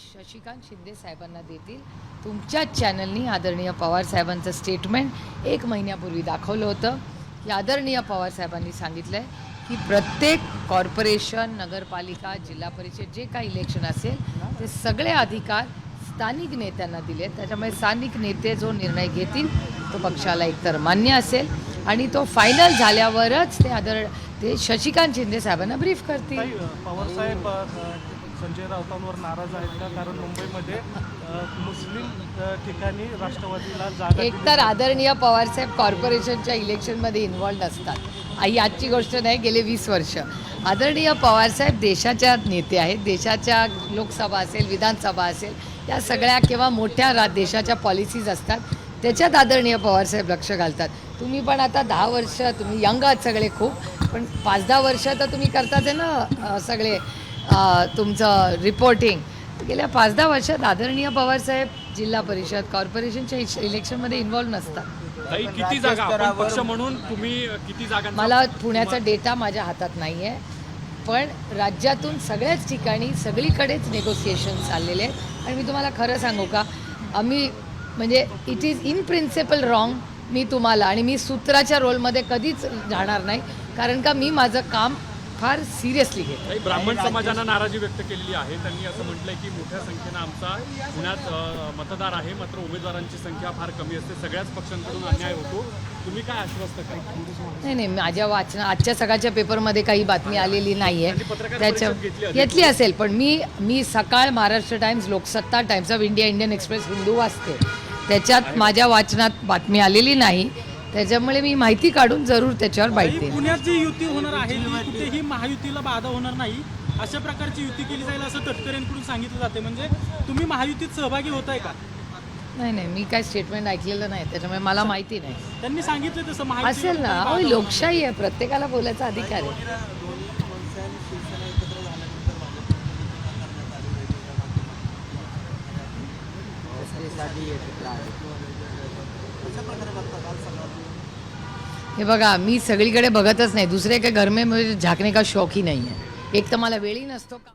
शशिकांत शिंदे साहेबांना देतील. तुमच्याच चॅनलनी आदरणीय पवार साहेबांचं स्टेटमेंट 1 महिन्यापूर्वी दाखवलं होतं की आदरणीय पवार साहेबांनी सांगितलं आहे की प्रत्येक कॉर्पोरेशन, नगरपालिका, जिल्हा परिषद जे काही इलेक्शन असेल ते सगळे अधिकार स्थानिक नेत्यांना दिले. त्याच्यामुळे स्थानिक नेते जो निर्णय घेतील तो पक्षाला एकतर मान्य असेल आणि तो फायनल झाल्यावरच ते शशिकांत शिंदे साहेबांना ब्रीफ करतील. पवार साहेब संजय राऊतांवर नाराज आहेत का? कारण मुंबईमध्ये मुस्लिम ठिकाणी राष्ट्रवादीला जागा एकतर आदरणीय पवारसाहेब कॉर्पोरेशनच्या इलेक्शनमध्ये इन्व्हॉल्ड असतात. ही आजची गोष्ट नाही, गेले 20 वर्ष. आदरणीय पवारसाहेब देशाच्या नेते आहेत. देशाच्या लोकसभा असेल, विधानसभा असेल, या सगळ्या किंवा मोठ्या देशाच्या पॉलिसीज असतात, त्याच्यात आदरणीय पवारसाहेब लक्ष घालतात. तुम्ही पण आता 10 वर्ष, तुम्ही यंग आहात सगळे खूप, पण 5-10 वर्ष तर तुम्ही करतात आहे ना सगळे तुमचं रिपोर्टिंग. गेल्या 5-10 वर्षात आदरणीय पवारसाहेब जिल्हा परिषद, कॉर्पोरेशनच्या इलेक्शनमध्ये इन्व्हॉल्व नसतात. किती जागा आपण पक्ष म्हणून तुम्ही किती जागा? मला पुण्याचा डेटा माझ्या हातात नाही आहे, पण राज्यातून सगळ्याच ठिकाणी सगळीकडेच नेगोसिएशन चाललेले आहेत. आणि मी तुम्हाला खरं सांगू का, आम्ही म्हणजे it is in principle wrong मी तुम्हाला, आणि मी सूत्राच्या रोलमध्ये कधीच जाणार नाही, कारण का मी माझं काम फार सिरियसली घेते. ब्राह्मण समाजानं नाराजी व्यक्त केलेली आहे. त्यांनी असं म्हटलंय की मोठ्या संख्येनं आमचा पुण्यात मतदार आहे, मात्र उमेदवारांची संख्या फार कमी असते, सगळ्याच पक्षांकडून अन्याय होतो. तुम्ही काय आश्वस्त करा? नाही, माझ्या आजच्या सकाळच्या पेपरमध्ये काही बातमी आलेली नाही आहे, त्याच्या घेतली असेल. पण मी सकाळ Maharashtra times, Loksatta, times of India, Indian express, Hindu वाचते, त्याच्यात माझ्या वाचनात बातमी आलेली नाही. त्याच्यामुळे मी माहिती काढून जरूर त्याच्यावर बाईट. पुण्यात जी युती होणार आहे ती कुठेही महायुतीला बाधा होणार नाही, अशा प्रकारची युती केली जाईल असं तटकरेंकडून सांगितलं जाते. म्हणजे तुम्ही महायुतीत सहभागी होताय का? नाही, मी काय स्टेटमेंट ऐकलेलं नाही, त्याच्यामुळे मला माहिती नाही. त्यांनी सांगितलं तसं असेल ना. लोकशाही आहे, प्रत्येकाला बोलायचा अधिकार आहे. हे बघा, मी सगळीकडे बघतच नाही. दुसरे काही घर में झाकने का शौक ही नाही आहे. एक तर मला वेळही नसतो का